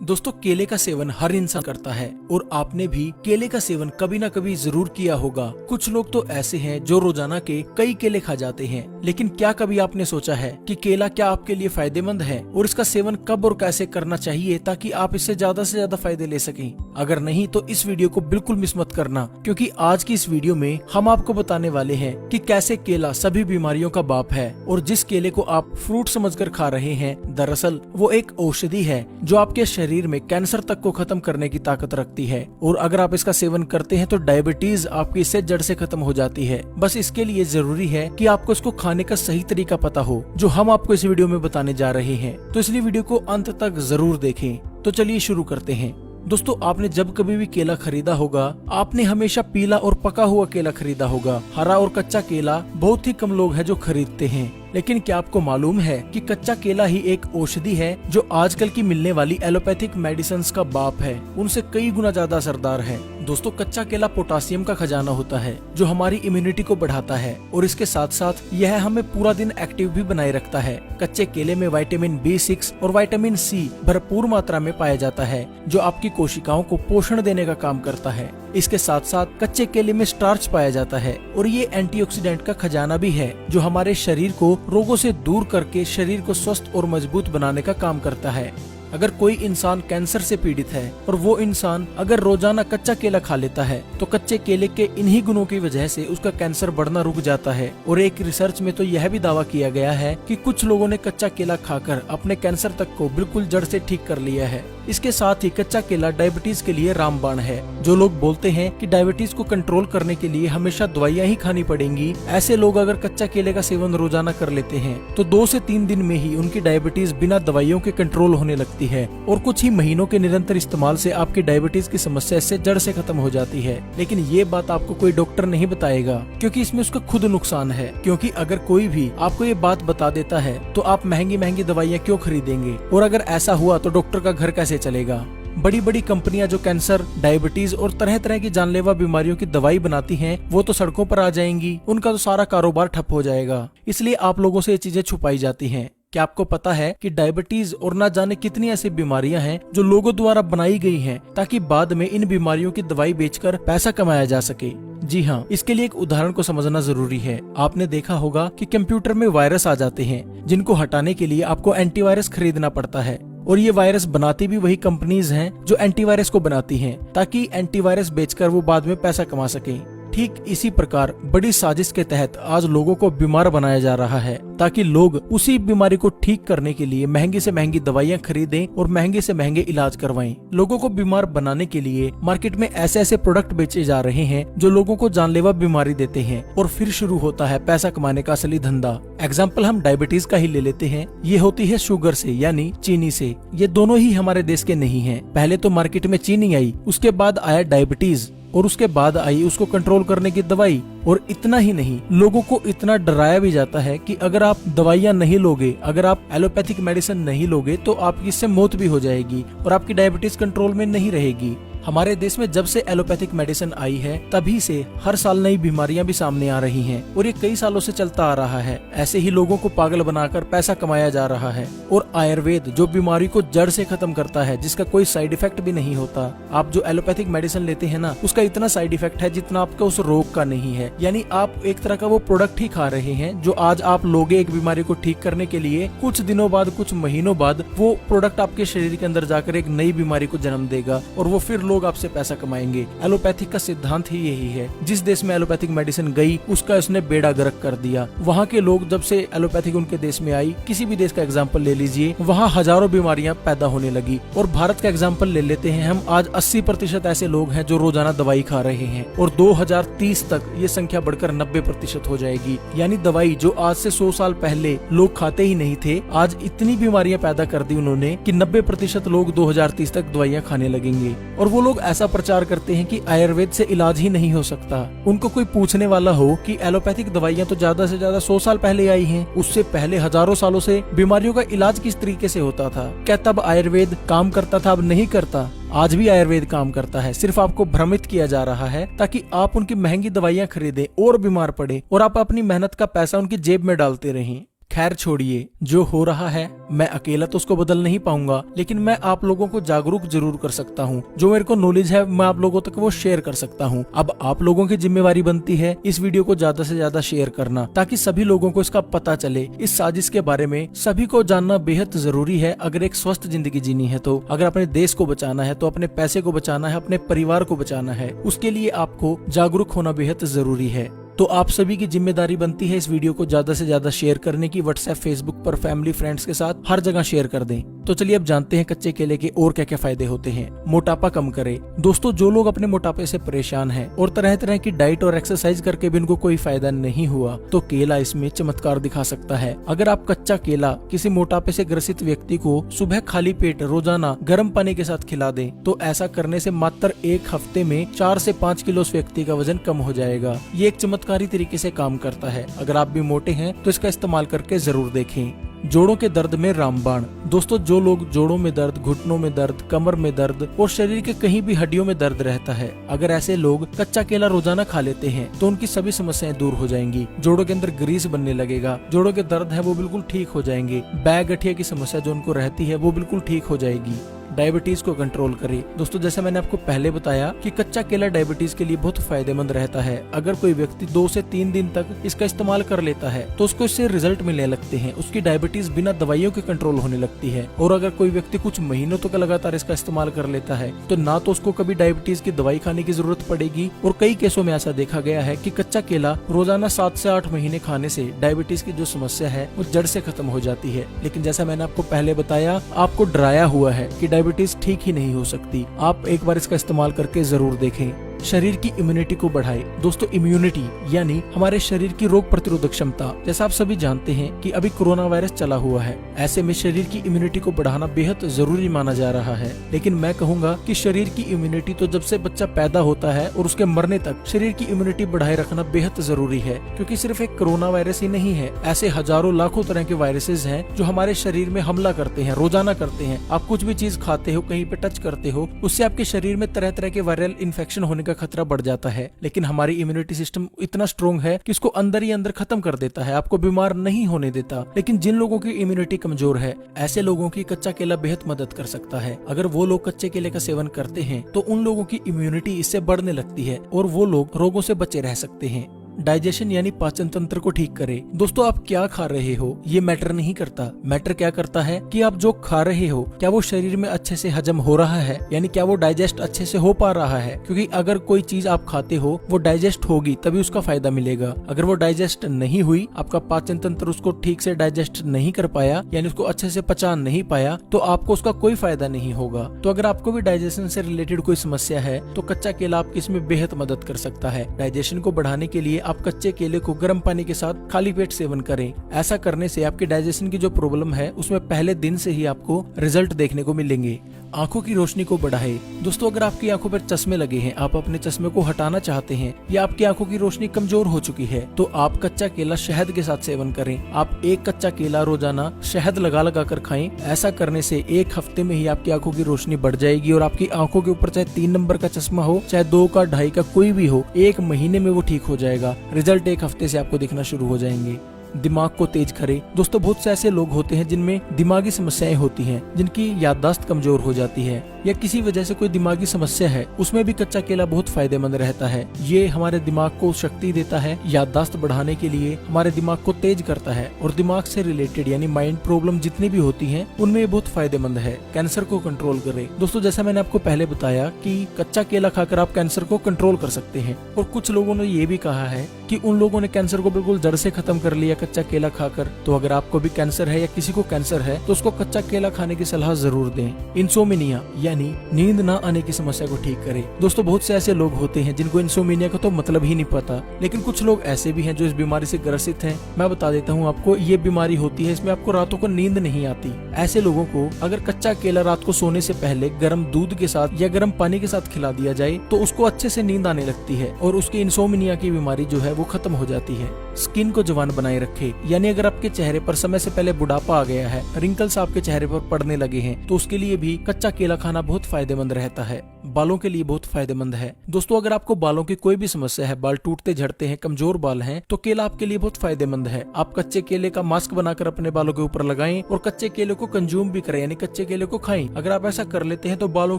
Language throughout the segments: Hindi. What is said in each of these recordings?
दोस्तों केले का सेवन हर इंसान करता है और आपने भी केले का सेवन कभी ना कभी जरूर किया होगा। कुछ लोग तो ऐसे हैं जो रोजाना के कई केले खा जाते हैं, लेकिन क्या कभी आपने सोचा है कि केला क्या आपके लिए फायदेमंद है और इसका सेवन कब और कैसे करना चाहिए ताकि आप इससे ज्यादा से ज्यादा फायदे ले सकें। अगर नहीं तो इस वीडियो को बिल्कुल मिस मत करना, क्योंकि आज की इस वीडियो में हम आपको बताने वाले हैं कि कैसे केला सभी बीमारियों का बाप है और जिस केले को आप फ्रूट समझकर खा रहे हैं दरअसल वो एक औषधि है जो आपके शरीर में कैंसर तक को खत्म करने की ताकत रखती है। और अगर आप इसका सेवन करते हैं तो डायबिटीज आपकी इससे जड़ से खत्म हो जाती है। बस इसके लिए जरूरी है कि आपको इसको खाने का सही तरीका पता हो, जो हम आपको इस वीडियो में बताने जा रहे हैं। तो इसलिए वीडियो को अंत तक जरूर देखें। तो चलिए शुरू करते हैं। दोस्तों आपने जब कभी भी केला खरीदा होगा, आपने हमेशा पीला और पका हुआ केला खरीदा होगा। हरा और कच्चा केला बहुत ही कम लोग हैं जो खरीदते हैं। लेकिन क्या आपको मालूम है कि कच्चा केला ही एक औषधि है जो आजकल की मिलने वाली एलोपैथिक मेडिसिन का बाप है, उनसे कई गुना ज्यादा असरदार है। दोस्तों कच्चा केला पोटासियम का खजाना होता है जो हमारी इम्यूनिटी को बढ़ाता है और इसके साथ साथ यह हमें पूरा दिन एक्टिव भी बनाए रखता है। कच्चे केले में विटामिन B6 और विटामिन C भरपूर मात्रा में पाया जाता है जो आपकी कोशिकाओं को पोषण देने का काम करता है। इसके साथ साथ कच्चे केले में स्टार्च पाया जाता है और ये एंटीऑक्सीडेंट का खजाना भी है जो हमारे शरीर को रोगों से दूर करके शरीर को स्वस्थ और मजबूत बनाने का काम करता है। अगर कोई इंसान कैंसर से पीड़ित है और वो इंसान अगर रोजाना कच्चा केला खा लेता है तो कच्चे केले के इन्हीं गुणों की वजह से उसका कैंसर बढ़ना रुक जाता है। और एक रिसर्च में तो यह भी दावा किया गया है कि कुछ लोगों ने कच्चा केला खाकर अपने कैंसर तक को बिल्कुल जड़ से ठीक कर लिया है। इसके साथ ही कच्चा केला डायबिटीज के लिए रामबाण है। जो लोग बोलते हैं कि डायबिटीज को कंट्रोल करने के लिए हमेशा दवाइयां ही खानी पड़ेंगी, ऐसे लोग अगर कच्चा केले का सेवन रोजाना कर लेते हैं तो 2 से 3 दिन में ही उनकी डायबिटीज बिना दवाइयों के कंट्रोल होने लगती है और कुछ ही महीनों के निरंतर इस्तेमाल से आपकी डायबिटीज की समस्या इससे जड़ से खत्म हो जाती है। लेकिन ये बात आपको कोई डॉक्टर नहीं बताएगा, क्योंकि इसमें उसका खुद नुकसान है। क्योंकि अगर कोई भी आपको ये बात बता देता है तो आप महंगी महंगी दवाइयाँ क्यों खरीदेंगे, और अगर ऐसा हुआ तो डॉक्टर का घर कैसे चलेगा। बड़ी बड़ी कंपनियां जो कैंसर, डायबिटीज और तरह तरह की जानलेवा बीमारियों की दवाई बनाती हैं, वो तो सड़कों पर आ जाएंगी, उनका तो सारा कारोबार ठप हो जाएगा। इसलिए आप लोगों से ये चीजें छुपाई जाती हैं। क्या आपको पता है कि डायबिटीज और ना जाने कितनी ऐसी बीमारियां हैं जो लोगों द्वारा बनाई गई हैं ताकि बाद में इन बीमारियों की दवाई बेचकर पैसा कमाया जा सके। जी हाँ, इसके लिए एक उदाहरण को समझना जरूरी है। आपने देखा होगा कि कंप्यूटर में वायरस आ जाते हैं जिनको हटाने के लिए आपको एंटीवायरस खरीदना पड़ता है, और ये वायरस बनाती भी वही कंपनीज हैं जो एंटीवायरस को बनाती हैं ताकि एंटीवायरस बेचकर वो बाद में पैसा कमा सकें। ठीक इसी प्रकार बड़ी साजिश के तहत आज लोगों को बीमार बनाया जा रहा है ताकि लोग उसी बीमारी को ठीक करने के लिए महंगी से महंगी दवाइयां खरीदें और महंगे से महंगे इलाज करवाएं। लोगों को बीमार बनाने के लिए मार्केट में ऐसे ऐसे प्रोडक्ट बेचे जा रहे हैं जो लोगों को जानलेवा बीमारी देते हैं, और फिर शुरू होता है पैसा कमाने का असली धंधा। एग्जाम्पल हम डायबिटीज का ही ले लेते हैं। ये होती है शुगर से यानी चीनी से। ये दोनों ही हमारे देश के नहीं है। पहले तो मार्केट में चीनी आई, उसके बाद आया डायबिटीज और उसके बाद आई उसको कंट्रोल करने की दवाई। और इतना ही नहीं, लोगों को इतना डराया भी जाता है कि अगर आप दवाइयां नहीं लोगे, अगर आप एलोपैथिक मेडिसिन नहीं लोगे तो आपकी इससे मौत भी हो जाएगी और आपकी डायबिटीज कंट्रोल में नहीं रहेगी। हमारे देश में जब से एलोपैथिक मेडिसिन आई है तभी से हर साल नई बीमारियां भी सामने आ रही हैं और ये कई सालों से चलता आ रहा है। ऐसे ही लोगों को पागल बनाकर पैसा कमाया जा रहा है। और आयुर्वेद जो बीमारी को जड़ से खत्म करता है, जिसका कोई साइड इफेक्ट भी नहीं होता। आप जो एलोपैथिक मेडिसिन लेते हैं ना, उसका इतना साइड इफेक्ट है जितना आपका उस रोग का नहीं है। यानी आप एक तरह का वो प्रोडक्ट ही खा रहे हैं जो आज आप लोगे एक बीमारी को ठीक करने के लिए, कुछ दिनों बाद, कुछ महीनों बाद वो प्रोडक्ट आपके शरीर के अंदर जाकर एक नई बीमारी को जन्म देगा और वो फिर लोग आपसे पैसा कमाएंगे। एलोपैथिक का सिद्धांत ही यही है। जिस देश में एलोपैथिक मेडिसिन गई उसका इसने बेड़ा गर्क कर दिया। वहाँ के लोग जब से एलोपैथिक उनके देश में आई, किसी भी देश का एग्जाम्पल ले लीजिए, वहाँ हजारों बीमारियां पैदा होने लगी। और भारत का एग्जाम्पल ले लेते हैं हम, आज 80% ऐसे लोग हैं जो रोजाना दवाई खा रहे हैं और 2030 तक ये संख्या बढ़कर 90% हो जाएगी। यानी दवाई जो आज से 100 साल पहले लोग खाते ही नहीं थे, आज इतनी बीमारियां पैदा कर दी उन्होंने कि 90% लोग 2030 तक दवाइयां खाने लगेंगे। और वो लोग ऐसा प्रचार करते हैं कि आयुर्वेद से इलाज ही नहीं हो सकता। उनको कोई पूछने वाला हो कि एलोपैथिक दवाइयां तो ज्यादा से ज्यादा 100 साल पहले आई हैं, उससे पहले हजारों सालों से बीमारियों का इलाज किस तरीके से होता था? क्या तब आयुर्वेद काम करता था? अब नहीं करता। आज भी आयुर्वेद काम करता है, सिर्फ आपको भ्रमित किया जा रहा है ताकि आप उनकी महंगी दवाइयां खरीदें और बीमार पड़े और आप अपनी मेहनत का पैसा उनकी जेब में डालते रहें। खैर छोड़िए, जो हो रहा है मैं अकेला तो उसको बदल नहीं पाऊंगा, लेकिन मैं आप लोगों को जागरूक जरूर कर सकता हूँ। जो मेरे को नॉलेज है मैं आप लोगों तक वो शेयर कर सकता हूँ। अब आप लोगों की जिम्मेवारी बनती है इस वीडियो को ज्यादा से ज्यादा शेयर करना, ताकि सभी लोगों को इसका पता चले। इस साजिश के बारे में सभी को जानना बेहद जरूरी है अगर एक स्वस्थ जिंदगी जीनी है तो। अगर अपने देश को बचाना है तो अपने पैसे को बचाना है, अपने परिवार को बचाना है, उसके लिए आपको जागरूक होना बेहद जरूरी है। तो आप सभी की जिम्मेदारी बनती है इस वीडियो को ज्यादा से ज्यादा शेयर करने की। व्हाट्सएप, फेसबुक पर, फैमिली, फ्रेंड्स के साथ हर जगह शेयर कर दें। तो चलिए अब जानते हैं कच्चे केले के और क्या क्या फायदे होते हैं। मोटापा कम करे। दोस्तों, जो लोग अपने मोटापे से परेशान हैं और तरह तरह की डाइट और एक्सरसाइज करके भी उनको कोई फायदा नहीं हुआ, तो केला इसमें चमत्कार दिखा सकता है। अगर आप कच्चा केला किसी मोटापे से ग्रसित व्यक्ति को सुबह खाली पेट रोजाना गर्म पानी के साथ खिला दें, तो ऐसा करने से मात्र 1 हफ्ते में 4 से 5 किलो उस व्यक्ति का वजन कम हो जाएगा। ये एक चमत्कारी तरीके से काम करता है। अगर आप भी मोटे हैं तो इसका इस्तेमाल करके जरूर देखें। जोड़ों के दर्द में रामबाण। दोस्तों, जो लोग जोड़ों में दर्द, घुटनों में दर्द, कमर में दर्द और शरीर के कहीं भी हड्डियों में दर्द रहता है, अगर ऐसे लोग कच्चा केला रोजाना खा लेते हैं तो उनकी सभी समस्याएं दूर हो जाएंगी। जोड़ों के अंदर ग्रीस बनने लगेगा, जोड़ों के दर्द है वो बिल्कुल ठीक हो जाएंगे, बैक गठिया की समस्या जो उनको रहती है वो बिल्कुल ठीक हो जाएगी। डायबिटीज को कंट्रोल करे। दोस्तों, जैसे मैंने आपको पहले बताया कि कच्चा केला डायबिटीज के लिए बहुत फायदेमंद रहता है। अगर कोई व्यक्ति 2 से 3 दिन तक इसका इस्तेमाल कर लेता है तो उसको इससे रिजल्ट मिलने लगते हैं। उसकी डायबिटीज बिना दवाइयों के कंट्रोल होने लगती है। और अगर कोई व्यक्ति कुछ महीनों तक लगातार इसका इस्तेमाल कर लेता है तो ना तो उसको कभी डायबिटीज की दवाई खाने की जरूरत पड़ेगी, और कई केसों में ऐसा देखा गया है कि कच्चा केला रोजाना 7 से 8 महीने खाने से डायबिटीज की जो समस्या है वो जड़ से खत्म हो जाती है। लेकिन जैसा मैंने आपको पहले बताया, आपको डराया हुआ है कि डायबिटीज ठीक ही नहीं हो सकती। आप एक बार इसका इस्तेमाल करके जरूर देखें। शरीर की इम्यूनिटी को बढ़ाए। दोस्तों, इम्यूनिटी यानी हमारे शरीर की रोग प्रतिरोधक क्षमता। जैसा आप सभी जानते हैं कि अभी कोरोना वायरस चला हुआ है, ऐसे में शरीर की इम्यूनिटी को बढ़ाना बेहद जरूरी माना जा रहा है। लेकिन मैं कहूंगा कि शरीर की इम्यूनिटी तो जब से बच्चा पैदा होता है और उसके मरने तक शरीर की इम्यूनिटी बढ़ाए रखना बेहद जरूरी है, क्योंकि सिर्फ एक कोरोना वायरस ही नहीं है, ऐसे हजारों लाखों तरह के वायरसेस हैं जो हमारे शरीर में हमला करते हैं, रोजाना करते हैं। आप कुछ भी चीज खाते हो, कहीं पे टच करते हो, उससे आपके शरीर में तरह तरह के वायरल इन्फेक्शन होने का खतरा बढ़ जाता है। लेकिन हमारी इम्यूनिटी सिस्टम इतना स्ट्रॉन्ग है कि इसको अंदर ही अंदर खत्म कर देता है, आपको बीमार नहीं होने देता। लेकिन जिन लोगों की इम्यूनिटी कमजोर है, ऐसे लोगों की कच्चा केला बेहद मदद कर सकता है। अगर वो लोग कच्चे केले का सेवन करते हैं तो उन लोगों की इम्यूनिटी इससे बढ़ने लगती है और वो लोग रोगों से बचे रह सकते हैं। डाइजेशन यानी पाचन तंत्र को ठीक करे। दोस्तों, आप क्या खा रहे हो ये मैटर नहीं करता। मैटर क्या करता है कि आप जो खा रहे हो क्या वो शरीर में अच्छे से हजम हो रहा है, यानी क्या वो डाइजेस्ट अच्छे से हो पा रहा है। क्योंकि अगर कोई चीज आप खाते हो वो डाइजेस्ट होगी तभी उसका फायदा मिलेगा। अगर वो डाइजेस्ट नहीं हुई, आपका पाचन तंत्र उसको ठीक से डाइजेस्ट नहीं कर पाया, यानी उसको अच्छे से पचा नहीं पाया, तो आपको उसका कोई फायदा नहीं होगा। तो अगर आपको भी डाइजेशन से रिलेटेड कोई समस्या है तो कच्चा केला आपकी इसमें बेहद मदद कर सकता है। डाइजेशन को बढ़ाने के लिए आप कच्चे केले को गर्म पानी के साथ खाली पेट सेवन करें। ऐसा करने से आपके डाइजेशन की जो प्रॉब्लम है उसमें पहले दिन से ही आपको रिजल्ट देखने को मिलेंगे। आंखों की रोशनी को बढ़ाए। दोस्तों, अगर आपकी आंखों पर चश्मे लगे हैं, आप अपने चश्मे को हटाना चाहते हैं या आपकी आंखों की रोशनी कमजोर हो चुकी है, तो आप कच्चा केला शहद के साथ सेवन करें। आप 1 कच्चा केला रोजाना शहद लगा लगा कर खाएं। ऐसा करने से 1 हफ्ते में ही आपकी आंखों की रोशनी बढ़ जाएगी और आपकी आंखों के ऊपर चाहे 3 नंबर का चश्मा हो, चाहे 2 का, 2.5 का, कोई भी हो, 1 महीने में वो ठीक हो जाएगा। रिजल्ट 1 हफ्ते से आपको दिखना शुरू हो जाएंगे। दिमाग को तेज करे। दोस्तों, बहुत से ऐसे लोग होते हैं जिनमें दिमागी समस्याएं होती हैं, जिनकी याददाश्त कमजोर हो जाती है या किसी वजह से कोई दिमागी समस्या है, उसमें भी कच्चा केला बहुत फायदेमंद रहता है। ये हमारे दिमाग को शक्ति देता है, याददाश्त बढ़ाने के लिए हमारे दिमाग को तेज करता है और दिमाग से रिलेटेड यानी माइंड प्रॉब्लम जितनी भी होती हैं उनमें ये बहुत फायदेमंद है। कैंसर को कंट्रोल करे। दोस्तों, जैसा मैंने आपको पहले बताया कि कच्चा केला खाकर आप कैंसर को कंट्रोल कर सकते हैं, और कुछ लोगों ने ये भी कहा है कि उन लोगों ने कैंसर को बिल्कुल जड़ से खत्म कर लिया कच्चा केला खाकर। तो अगर आपको भी कैंसर है या किसी को कैंसर है तो उसको कच्चा केला खाने की सलाह जरूर दें। इंसोमिनिया यानी नींद ना आने की समस्या को ठीक करे। दोस्तों, बहुत से ऐसे लोग होते हैं जिनको इंसोमिनिया का तो मतलब ही नहीं पता, लेकिन कुछ लोग ऐसे भी हैं जो इस बीमारी से ग्रसित हैं। मैं बता देता हूँ आपको, ये बीमारी होती है, इसमें आपको रातों को नींद नहीं आती। ऐसे लोगों को अगर कच्चा केला रात को सोने से पहले गर्म दूध के साथ या गर्म पानी के साथ खिला दिया जाए तो उसको अच्छे से नींद आने लगती है और उसकी इंसोमिनिया की बीमारी जो है वो खत्म हो जाती है। स्किन को जवान बनाए रखे, यानी अगर आपके चेहरे पर समय से पहले बुढ़ापा आ गया है, रिंकल्स आपके चेहरे पर पड़ने लगे हैं, तो उसके लिए भी कच्चा केला खाना बहुत फायदेमंद रहता है। बालों के लिए बहुत फायदेमंद है। दोस्तों अगर आपको बालों की कोई भी समस्या है, बाल टूटते झड़ते हैं, कमजोर बाल हैं, तो केला आपके लिए बहुत फायदेमंद है। आप कच्चे केले का मास्क बनाकर अपने बालों के ऊपर लगाएं और कच्चे केले को कंज्यूम भी करें, यानी कच्चे केले को खाएं। अगर आप ऐसा कर लेते हैं तो बालों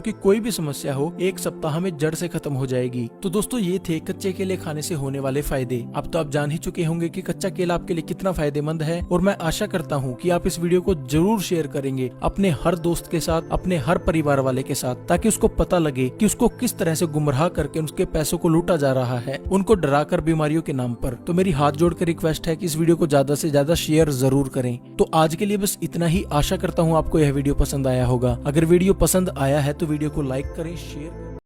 की कोई भी समस्या हो 1 सप्ताह में जड़ से खत्म हो जाएगी। तो दोस्तों ये थे कच्चे केले खाने से होने वाले फायदे। अब तो आप जान ही चुके होंगे कि कच्चा केला आपके लिए कितना फायदेमंद है, और मैं आशा करता हूँ कि आप इस वीडियो को जरूर शेयर करेंगे अपने हर दोस्त के साथ, अपने हर परिवार वाले के साथ, ताकि उसको पता लगे कि उसको किस तरह से गुमराह करके उसके पैसों को लूटा जा रहा है, उनको डराकर बीमारियों के नाम पर। तो मेरी हाथ जोड़कर रिक्वेस्ट है कि इस वीडियो को ज्यादा से ज्यादा शेयर जरूर करें। तो आज के लिए बस इतना ही। आशा करता हूँ आपको यह वीडियो पसंद आया होगा। अगर वीडियो पसंद आया है तो वीडियो को लाइक करें, शेयर करें।